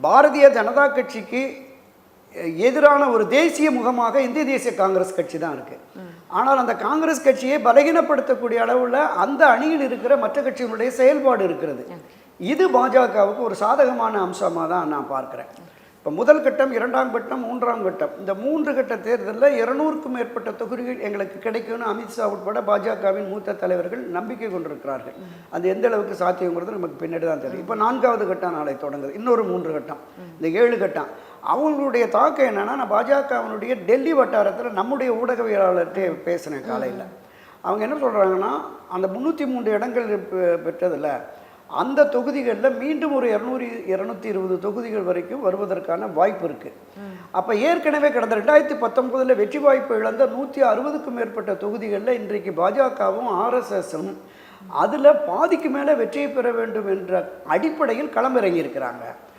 பாரதிய ஜனதா கட்சிக்கு எதிரான ஒரு தேசிய முகமாக இந்திய தேசிய காங்கிரஸ் கட்சி தான் இருக்குது. ஆனால் அந்த காங்கிரஸ் கட்சியை பலகீனப்படுத்தக்கூடிய அளவில் அந்த அணியில் இருக்கிற மற்ற கட்சியினுடைய செயல்பாடு இருக்கிறது. இது பாஜகவுக்கு ஒரு சாதகமான அம்சமாக தான் நான் பார்க்குறேன். இப்போ முதல் கட்டம், இரண்டாம் கட்டம், மூன்றாம் கட்டம், இந்த 3 கட்ட தேர்தலில் 200க்கும் மேற்பட்ட தொகுதிகள் எங்களுக்கு கிடைக்கும்னு அமித்ஷா உட்பட பாஜகவின் மூத்த தலைவர்கள் நம்பிக்கை கொண்டிருக்கிறார்கள். அது எந்த அளவுக்கு சாத்தியங்கிறது நமக்கு பின்னாடி தான் தெரியும். இப்போ 4வது கட்டம் நாளை தொடங்குது, இன்னொரு 3 கட்டம், இந்த 7 கட்டம். அவங்களுடைய தாக்கம் என்னென்னா, நான் பாஜகவினுடைய டெல்லி வட்டாரத்தில் நம்முடைய ஊடகவியலாளர்கிட்ட பேசினேன் காலையில். அவங்க என்ன சொல்கிறாங்கன்னா, அந்த 303 இடங்கள் பெற்றதில் அந்த தொகுதிகளில் மீண்டும் ஒரு 200-220 தொகுதிகள் வரைக்கும் வருவதற்கான வாய்ப்பு இருக்குது. அப்போ ஏற்கனவே கடந்த 2019 வெற்றி வாய்ப்பு இழந்த 160க்கும் மேற்பட்ட தொகுதிகளில் இன்றைக்கு பாஜகவும் ஆர்எஸ்எஸும் அதில் பாதிக்கு மேலே வெற்றியை பெற வேண்டும் என்ற அடிப்படையில் களமிறங்கி இருக்கிறாங்க.